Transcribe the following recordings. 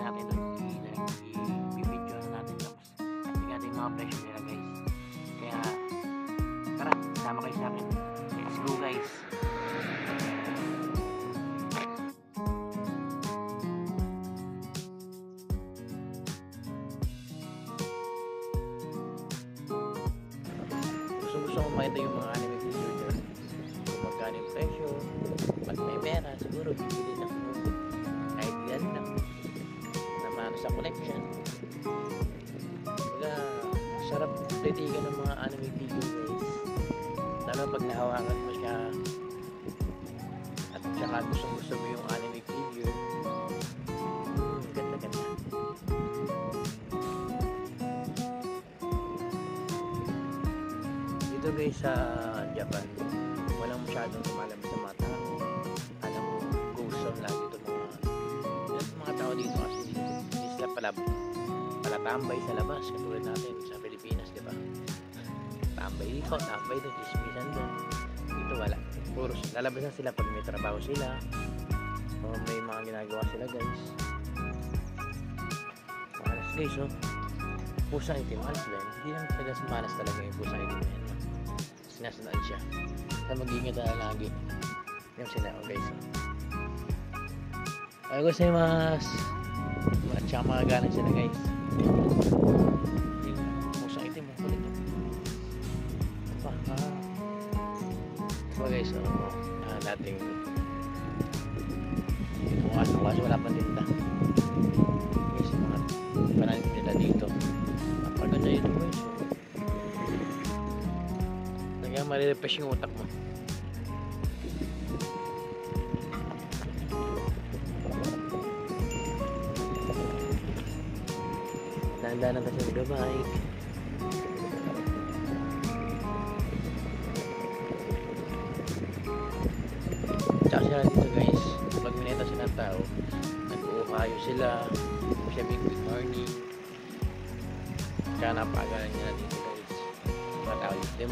natin doon, i-video natin tapos tingnan natin yung mga presyo nila guys. Kaya tara, sama kayo sa akin. Let's go guys. Gusto ko makita yung mga anime video dyan, kung magkano yung presyo. Pag may pera siguro bibili na ko kahit yan lang naman sa collection. Kaya sarap titigan ng mga anime video guys, lalo pag nahawakan mo siya at saka gusto mo yung anime video. Ganda ganda. Dito guys sa Japan walang masyadong lumalabas sa mga tao. Alam mo, ghost zone lang dito mga tao dito kasi hindi sila palatambay sa labas katulad natin sa Pilipinas, di ba? Tambay dito, tambay doon, chismisan doon. Dito wala, puro lalabas na sila pag may trabaho sila o may mga ginagawa sila guys. Malas guys, oh, pusang itim, malas din. Hindi lang talaga malas talaga yung pusang itim na yan. Sinasanaan siya sa mag-ingat na lagi yung sila, oh guys, oh. Ay gusto yung tsaka mga galang sila guys. Yung pusang itim mo kulit, oh. So guys, so nating ito kaso wala pa tinta guys, yung mga pananim nila dito napaganda ito guys. Kaya marirefresh yung utak mo. Dahan-dahan kasi magbabike. Tsaka sila dito guys, pag mineta sila ng tao, nag-uukayo sila, sabi good morning. Tsaka napagalan nila dito guys, mga tao dito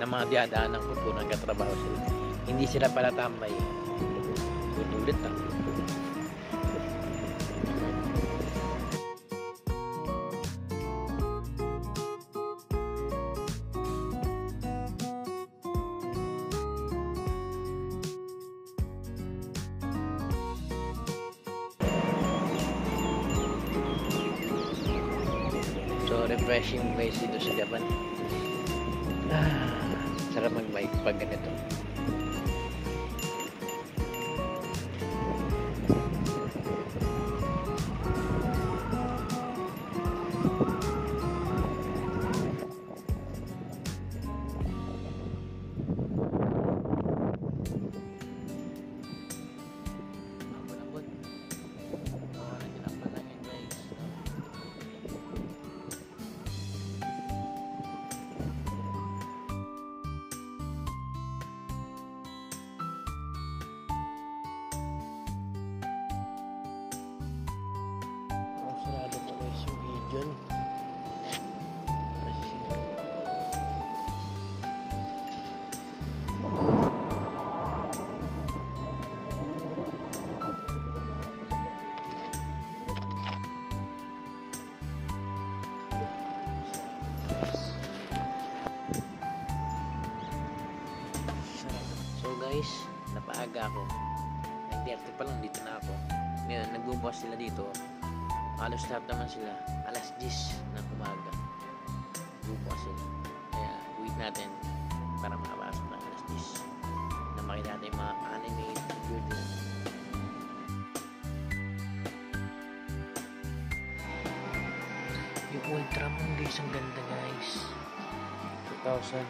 na mga diadaan ng kutunan katrabaho sila, hindi sila pala tambay, ulit lang. So refreshing guys dito sa Japan. Sarap mag-bike pag ganito. Diyan. So guys, napaaga ako. 9:30 pa lang dito na ako. Ngayon, nagbubukas sila dito. Halos lahat naman sila alas 10 ng umaga bubukas sila, kaya wait natin para makapasok na alas 10 na makita natin yung mga anime video din. Yung Ultraman guys, ang ganda guys, 4,000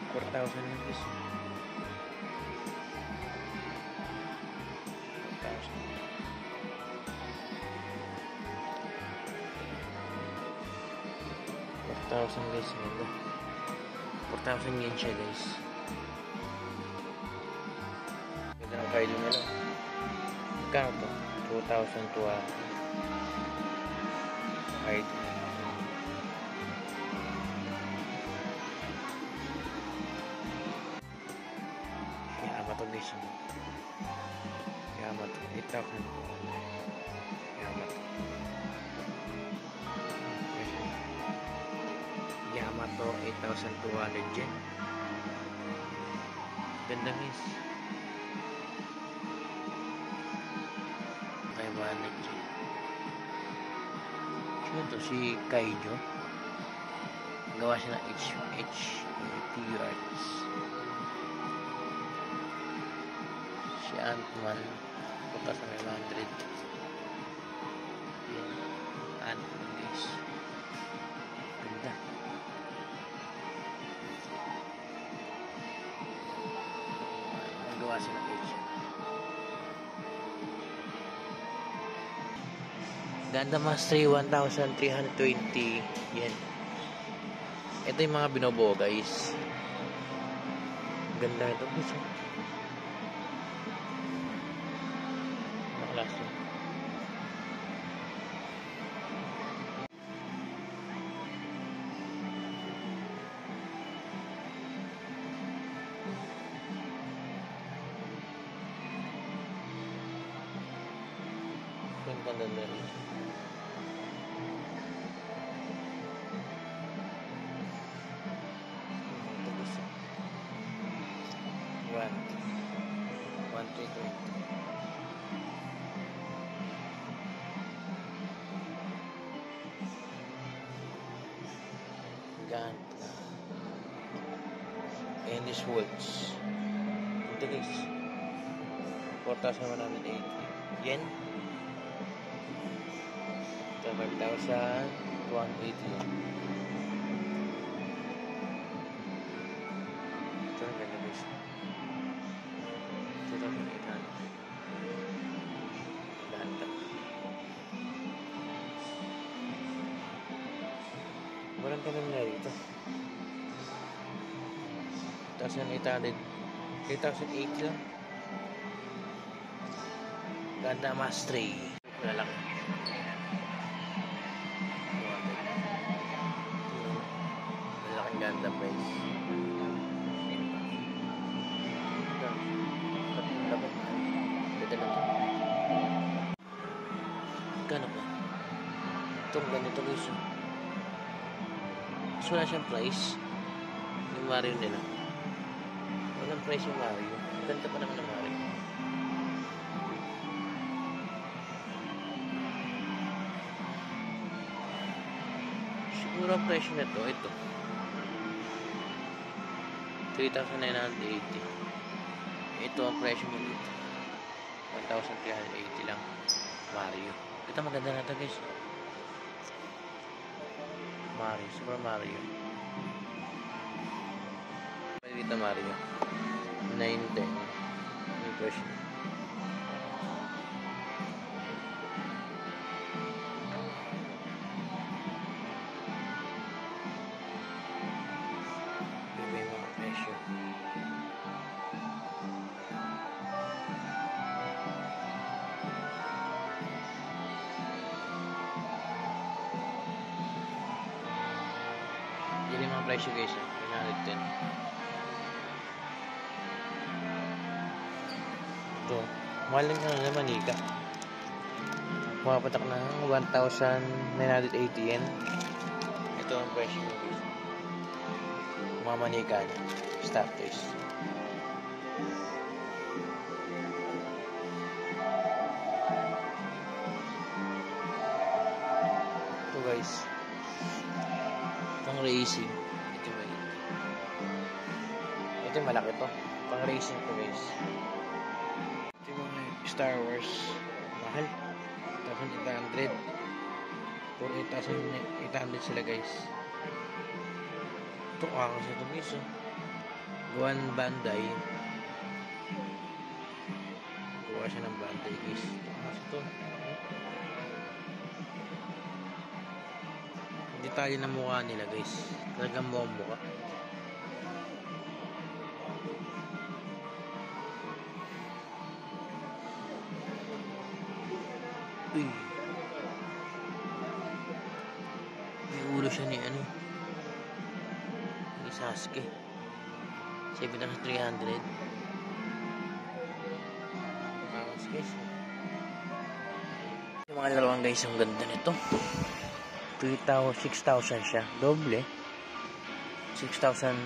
yun guys. Guys, 4,000 yen siya guys. Ganda ng kailo nila. Magkano to? 2,000 to height. Yama to guys. Yama to 8,000. Yama to 1,200 yen. Ganda guys. 500 yen. Sino to? Si Kaijo. Gawa siya ng figure arts. Si Ant-Man. 4,500. Yan. Ant-Man guys. Ganda. Gawa siya ng Gundam Mastery 1,320 yen. Ito yung mga binobuo guys. Ganda ito guys. Naklas yun. Ganda rin. One, 320. Gan. And this works. Ito guys. 4,180 yen. 5,280 yen. Ito na ganda guys. 2,800. Ganda. Walang ganun na rito. 1,800. 3,080 lang. Gundam Mastery. Malaki. Malaking Gundam guys. Gano ba? Itong ganito guys. So wala siyang price. Yung Mario nila. Walang price yung Mario. Ganda pa naman ng Mario. Siguro ang presyo na ito. 3,980. Ito ang presyo mo dito. 1,380 lang. Mario. Ito maganda na ito guys. Mario. Super Mario. Pwede dito Mario. 910. Yung presyo. May mga presyo. Yan yung mga presyo guys. 110. Ito. Mahal lang na manika. Pumapatak ng 1,980 yen. Ito ang presyo guys. Mga manika na. Stop toys. Ito guys. Pang racing. Ito ba yun? Ito malaki to. Pang racing to guys. Ito yung mga Star Wars. Mahal. 1,800. Puro 8,800 sila guys. Ito kakas ito guys. Guan Bandai. Gawa siya ng Bandai guys. Ito kakas ito. Detalye ng mukha nila guys. Talagang mukhang mukha. Uy. May ulo siya ni ano. Ni Sasuke. 7,300. Kakas guys. Yung mga laruan guys, ang ganda nito. 6,000 siya. Doble. 6,028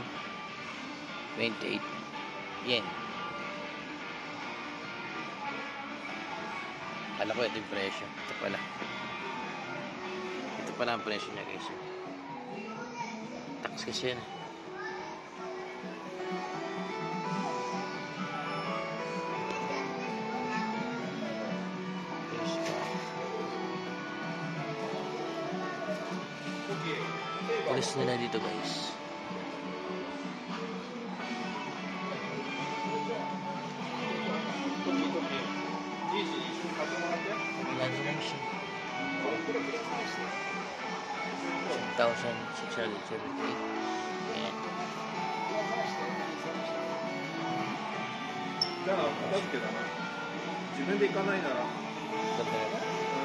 yen. Kala ko ito yung presyo. Ito pala. Ito pala ang presyo niya guys. Tax kasi yun. Pulis nila dito guys. Lagi lang siya. 1,678. Ayan. じゃあ片付けだな。自分で行かないなら。Ito ba?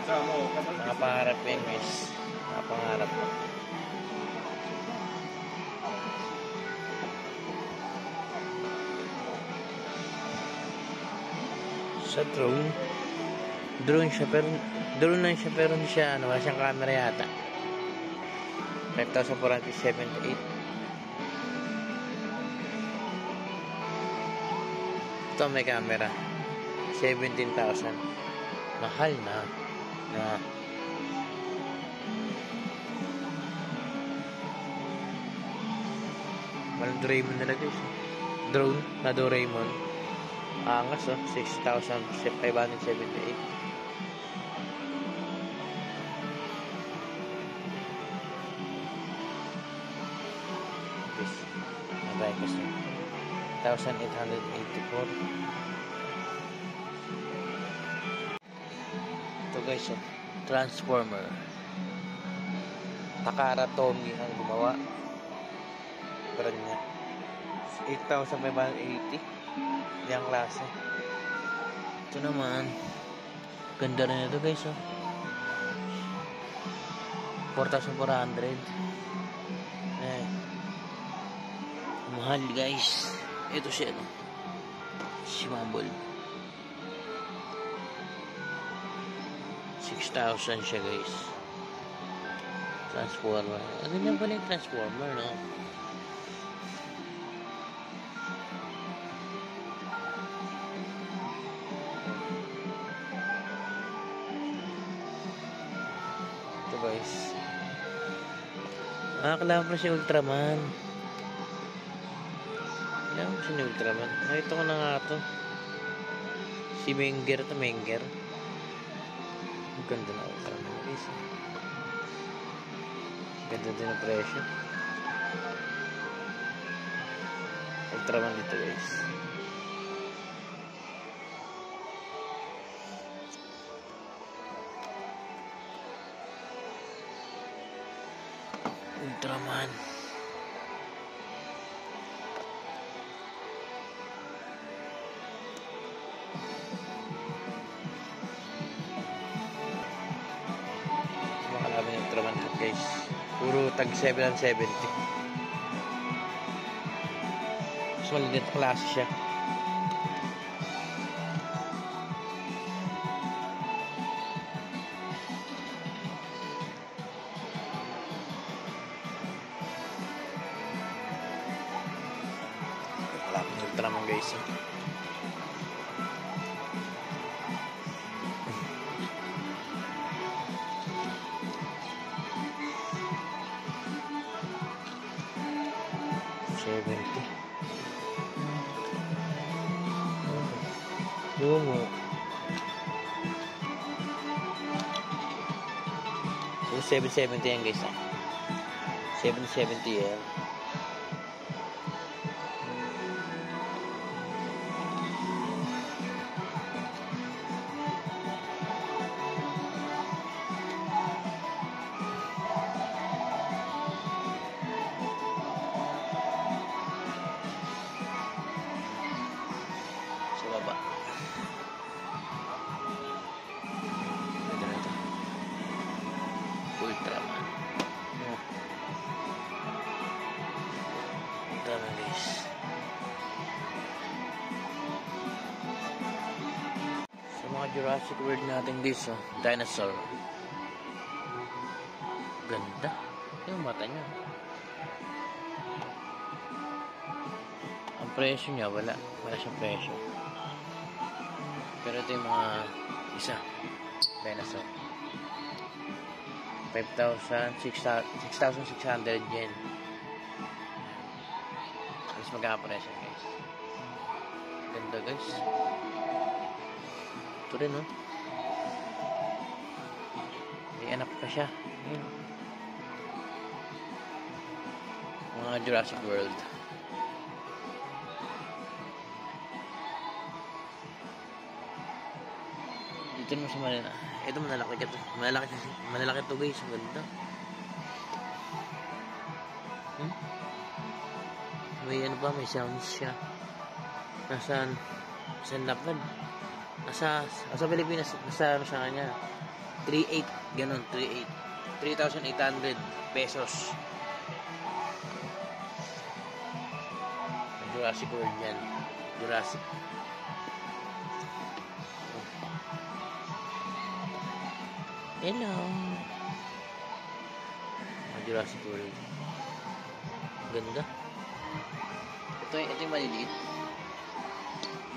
じゃあもう片付け。 Mga pangarap yan guys. Mga pangarap ko. Sa drone siya pero drone lang siya pero hindi siya ano, wala siyang camera yata. 5,478. Ito may camera 17,000. Mahal na walang Doraemon nila guys. Drone na Doraemon. Angas 6,578. This nabay kasi 1,884. Ito guys Transformer. Takara Tomy ang gumawa. Brand niya 8,580. Yang klase. Ito naman ganda rin ito guys 4,400. Mahal guys. Ito siya Shimabol 6,000 siya guys. Transformer. Ganyan pala yung Transformer no. Guys, kailangan ko si Ultraman. Kailangan ko si Ultraman. Nakita ko na nga ito. Si Menger ito, Menger. Ang ganda na Ultraman guys. Ganda din ang presyo. Ultraman dito guys. Ultraman. Makalaban yung Ultraman guys. Puro tag 770. Mas maliit na klase siya. Ultraman guys. Bungo. So 770 yan guys. 770 yan. Baba. Ultraman. Ultraman guys. Sa mga Jurassic World natin guys, dinosaur. Ganda. Yung mata niya. Ang presyo niya, wala siyang presyo. Pero ito yung mga isa dinosaur. 6,600 yen. Alas magkakapresyo guys. Ganda guys. Ito rin no. May anak pa siya. Ayun. Mga Jurassic World. Dito naman sa Manila. Ito malalaki ito. Malalaki ito guys. Ang ganda. May ano pa, may sounds siya. Nasaan lapad? Nasa Pilipinas, nasa ano siya kanya? 3,800, ganun, 3,800 pesos. Jurassic World yan. Jurassic. Hello. Jurassic World. Ganda. Ito yung maliliit.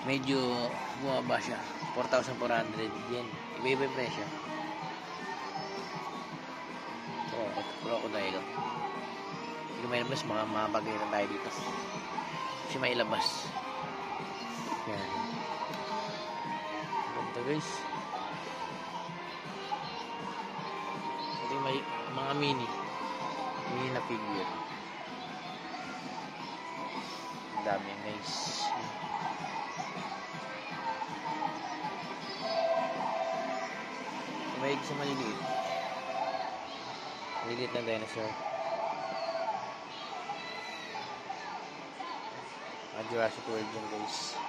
Medyo bumaba siya. 4,400 yen. Iba-iba yung presyo. Ito, crocodile. Hindi may labas, mga bagay na tayo dito. Kasi may labas. Yan. Ganda guys. Ito yung mga mini na figure. Ang dami guys. May sa maliliit. Maliliit na dinosaur. Jurassic World yan guys.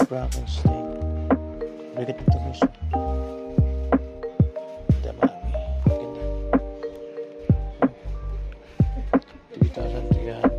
Frankenstein. Bigat ito guys. Damami. Ganda. 3,300.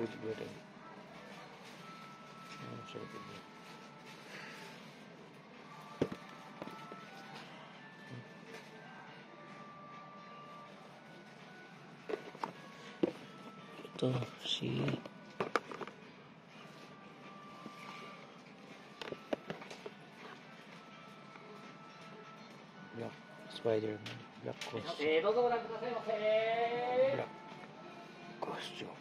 with building. So good. Ito si Black Spider-Man, Black Costume. Black Costume.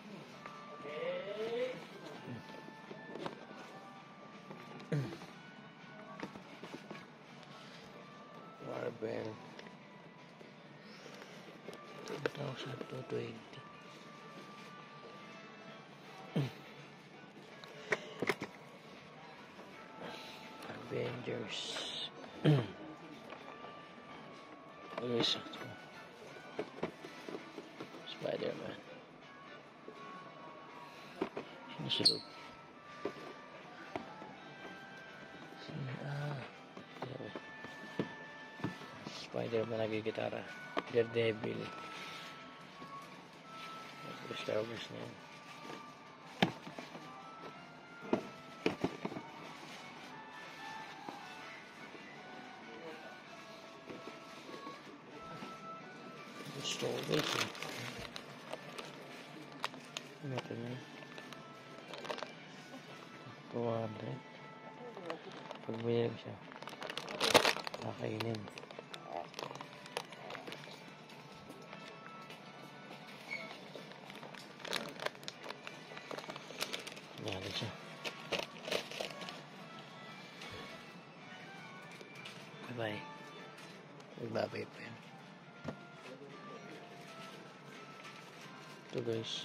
Marvel 2020. Avengers. Always Spider-Man. Sinusunod. Spider-Man nagigitara. Daredevil. Star Wars na yun. Star Wars eh. Ito na. 200. Pag binili siya, nakainin. Nalo siya. Bye-bye. Magbabay pa yan. Ito guys.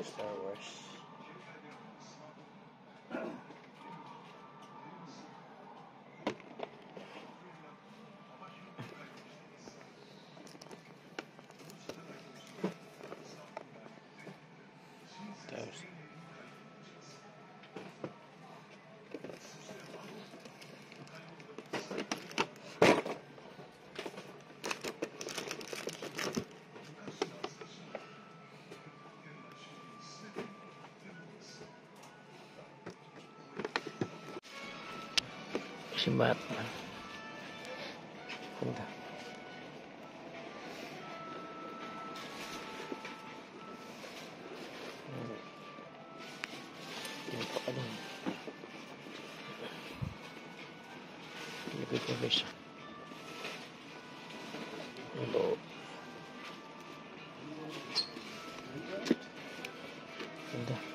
Star Wars. Si Batman. Punta. Hindi pa alam. Lipit na guys. Ito. Punta.